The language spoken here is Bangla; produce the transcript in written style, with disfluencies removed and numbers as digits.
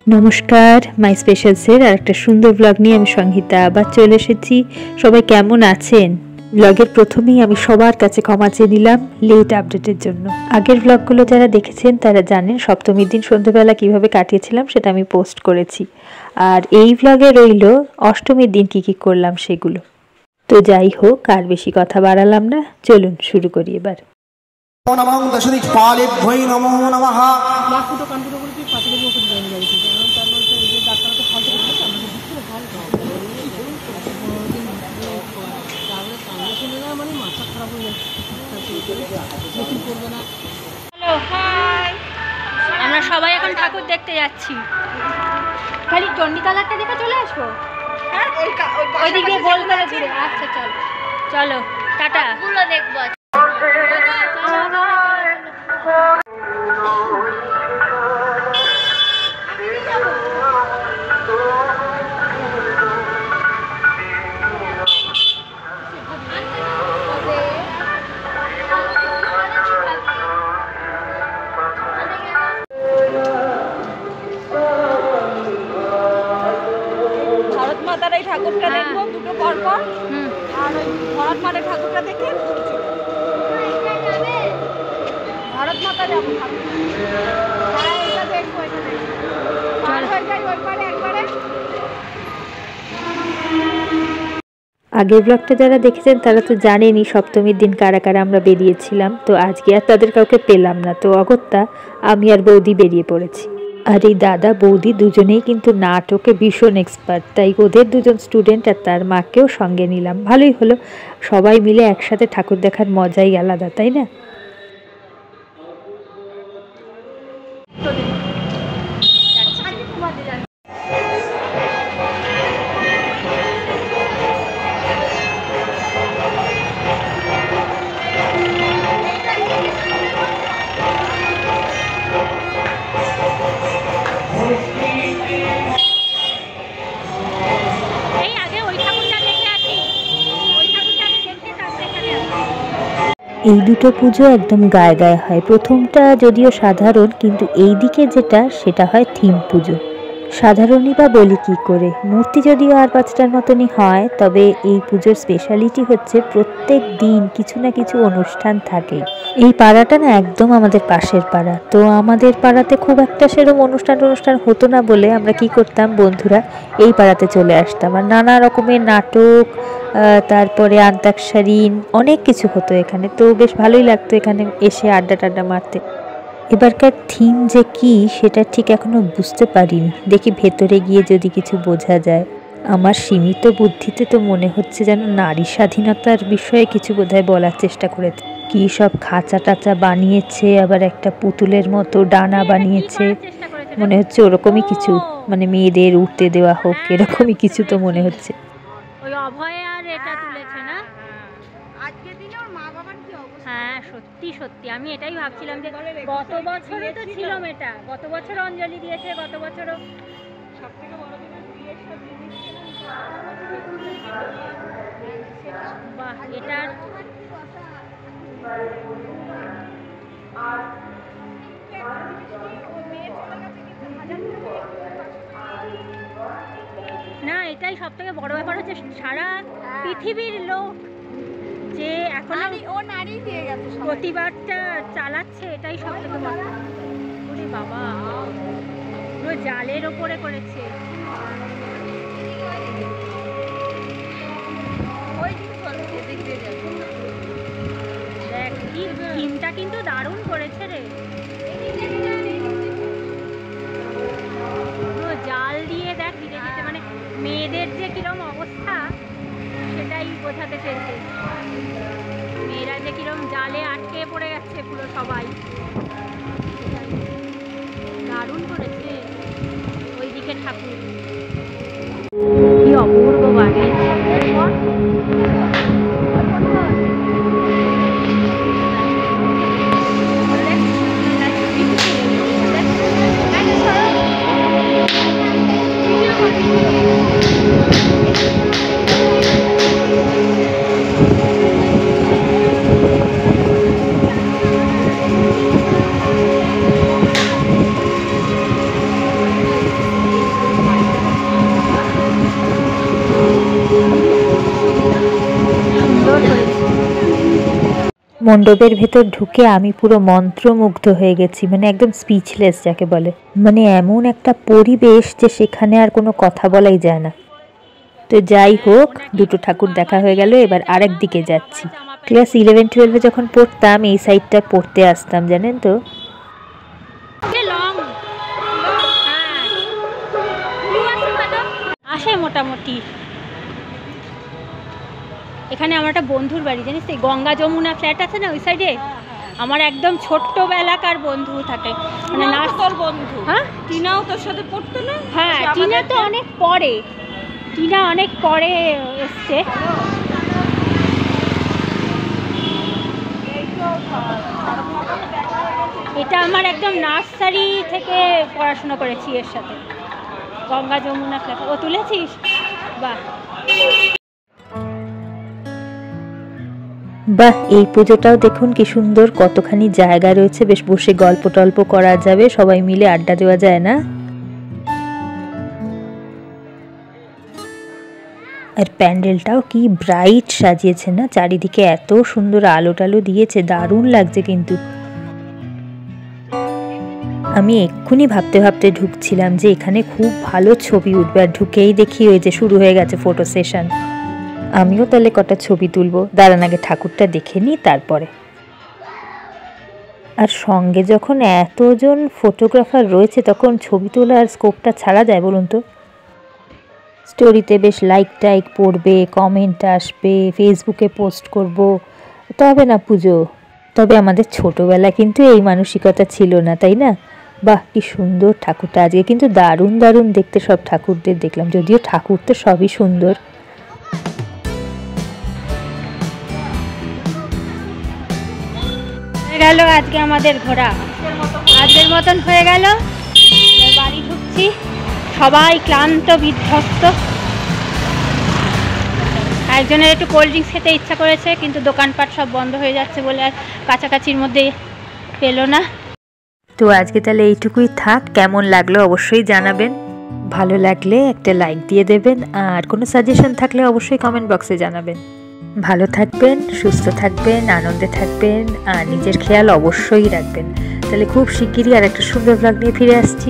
নমস্কার, মাই স্পেশালসের আর একটা সুন্দর ব্লগ নিয়ে আমি সংহিতা আবার চলে এসেছি। সবাই কেমন আছেন? ব্লগের প্রথমেই আমি সবার কাছে ক্ষমা চেয়ে নিলাম লেট আপডেটের জন্য। আগের ব্লগগুলো যারা দেখেছেন তারা জানেন সপ্তমীর দিন সন্ধ্যেবেলা কিভাবে কাটিয়েছিলাম সেটা আমি পোস্ট করেছি। আর এই ব্লগে রইল অষ্টমীর দিন কি করলাম সেগুলো। তো যাই হোক, আর বেশি কথা বাড়ালাম না, চলুন শুরু করি এবার। নমঃ দশদিক পালেভ্যৈ নমো নমঃ। আমরা সবাই এখন ঠাকুর দেখতে যাচ্ছি। খালি চণ্ডীতলাটা দেখে চলে আসবো। ওইদিকে গোল করে ঘুরে। আচ্ছা চলো চলো, টাটা। দেখবো। ভারত এই ঠাকুরটা দেখবো দুটো পর পর, আর ওই ভারত মাতার ঠাকুরটা দেখে ভারত মাতা যাবো। হ্যাঁ, এটা দেখবো, এটা দেখবো। আগের ব্লগটা যারা দেখেছেন তারা তো জানেনই সপ্তমীর দিন কারা কারা আমরা বেরিয়েছিলাম। তো আজকে আর তাদের কাউকে পেলাম না, তো অগত্যা আমি আর বৌদি বেরিয়ে পড়েছি। আর এই দাদা বৌদি দুজনেই কিন্তু নাটকে ভীষণ এক্সপার্ট, তাই ওদের দুজন স্টুডেন্ট আর তার মাকেও সঙ্গে নিলাম। ভালোই হলো, সবাই মিলে একসাথে ঠাকুর দেখার মজাই আলাদা, তাই না? এই দুটো পুজো একদম গায়ে গায়ে হয়। প্রথমটা যদিও সাধারণ, কিন্তু এই দিকে যেটা সেটা হয় থিম পুজো। সাধারণই বা বলি কী করে, মূর্তি যদিও আর পাঁচটার মতনই হয়, তবে এই পুজোর স্পেশালিটি হচ্ছে প্রত্যেক দিন কিছু না কিছু অনুষ্ঠান থাকে। এই পাড়াটা না একদম আমাদের পাশের পাড়া, তো আমাদের পাড়াতে খুব একটা সেরকম অনুষ্ঠান হতো না বলে আমরা কি করতাম, বন্ধুরা এই পাড়াতে চলে আসতাম। আর নানা রকমের নাটক, তারপরে আন্তাক্ষরী, অনেক কিছু হতো এখানে। তো বেশ ভালোই লাগতো এখানে এসে আড্ডা টাড্ডা মারতে। এবারকার থিম যে কি সেটা ঠিক এখনো বুঝতে পারিনি, দেখি ভেতরে গিয়ে যদি কিছু বোঝা যায়। আমার সীমিত বুদ্ধিতে তো মনে হচ্ছে যেন নারী স্বাধীনতার বিষয়ে কিছু বোধহয় বলার চেষ্টা করেছে। কি সব খাঁচা টাচা বানিয়েছে, আবার একটা পুতুলের মতো ডানা বানিয়েছে, মনে হচ্ছে ওরকমই কিছু, মানে মেয়েদের উঠতে দেওয়া হোক এরকমই কিছু তো মনে হচ্ছে। ওই অভয় আর এটা তুলেছে না আজকে দিনে ওর মা বাবার কি অবস্থা। হ্যাঁ সত্যি সত্যি, আমি এটাই ভাবছিলাম যে গত বছরে তো ছিল এটা, গত বছর অঞ্জলি দিয়েছে, গত বছরও সবথেকে বড় জিনিস বিয়ের সব জিনিস বাহ। এটার না, এটাই সব থেকে বড় ব্যাপার হচ্ছে সারা পৃথিবীর লোক যে এখন ও নারী দিয়ে গেছে প্রতিবাদটা চালাচ্ছে, এটাই সব থেকে বড়। ওরে বাবা, পুরো জালের ওপরে করেছে। দেখ কি থিমটা কিন্তু দারুণ করেছে রে, পুরো জাল দিয়ে দেখ ধীরে ধীরে, মানে মেয়েদের যে কিরম অবস্থা সেটাই বোঝাতে চেয়েছে। মেয়েরা যে কিরম জালে আটকে পড়ে যাচ্ছে পুরো সবাই, দারুণ করেছে। ওইদিকে ঠাকুর, কি অপূর্ব বানিয়েছে। মণ্ডপের ভেতর ঢুকে আমি পুরো মন্ত্রমুগ্ধ হয়ে গেছি, মানে একদম স্পিচলেস যাকে বলে। মানে এমন একটা পরিবেশ যে সেখানে আর কোনো কথা বলাই যায় না। তো যাই হোক, দুটো ঠাকুর দেখা হয়ে গেল, এবার আরেক দিকে যাচ্ছি। ক্লাস 11-12 যখন পড়তাম এই সাইডটা পড়তে আসতাম, জানেন তো। আসে মোটামুটি। এখানে আমার একটা বন্ধুর বাড়ি, জানিস, এই গঙ্গা যমুনা ফ্ল্যাট আছে না ওই সাইডে, আমার একদম ছোট্টবেলাকার বন্ধু থাকে। মানে না তোর বন্ধু? হ্যাঁ, টিনাও তোর সাথে পড়তো না? হ্যাঁ, টিনা তো অনেক পরে, টিনা অনেক পরে এসছে। এটা আমার একদম নার্সারি থেকে পড়াশোনা করেছি এর সাথে, গঙ্গা যমুনা ফ্ল্যাট। ও তুলেছিস? বাহ বাহ, এই পুজোটাও দেখুন কি সুন্দর, কতখানি জায়গা রয়েছে, বেশ বসে গল্প টল্প করা যাবে, সবাই মিলে আড্ডা দেওয়া যায় না। আর প্যান্ডেলটাও কি ব্রাইট সাজিয়েছে না, চারিদিকে এত সুন্দর আলো টালো দিয়েছে, দারুণ লাগছে। কিন্তু আমি এক্ষুনি ভাবতে ভাবতে ঢুকছিলাম যে এখানে খুব ভালো ছবি উঠবে, আর ঢুকেই দেখি ওই যে শুরু হয়ে গেছে ফটো সেশন। আমিও তাহলে কটা ছবি তুলবো, দাঁড়ান আগে ঠাকুরটা দেখে নিই তারপরে। আর সঙ্গে যখন এতজন ফটোগ্রাফার রয়েছে তখন ছবি তোলার স্কোপটা ছাড়া যায় বলুন তো। স্টোরিতে বেশ লাইক টাইক পড়বে, কমেন্ট আসবে, ফেসবুকে পোস্ট করব, তবে না পুজো। তবে আমাদের ছোটবেলা কিন্তু এই মানসিকতা ছিল না, তাই না? বাহ, কি সুন্দর ঠাকুরটা আজকে কিন্তু দারুণ দারুণ দেখতে সব ঠাকুরদের দেখলাম, যদিও ঠাকুর তো সবই সুন্দর। গেল আজকে আমাদের ঘোরা, আজকের মতন হয়ে গেল। বাড়ি ঢুকছি, সবাই ক্লান্ত বিধ্বস্ত। একজনের একটু কোল্ড ড্রিঙ্কস খেতে ইচ্ছা করেছে, কিন্তু দোকানপাট সব বন্ধ হয়ে যাচ্ছে বলে আর কাছাকাছির মধ্যে পেলো না। তো আজকে তাহলে এইটুকুই থাক। কেমন লাগলো অবশ্যই জানাবেন, ভালো লাগলে একটা লাইক দিয়ে দেবেন, আর কোনো সাজেশন থাকলে অবশ্যই কমেন্ট বক্সে জানাবেন। ভালো থাকবেন, সুস্থ থাকবেন, আনন্দে থাকবেন, আর নিজের খেয়াল অবশ্যই রাখবেন। তাহলে খুব শিগগিরই আর একটা সুন্দর ব্লগ নিয়ে ফিরে আসছি।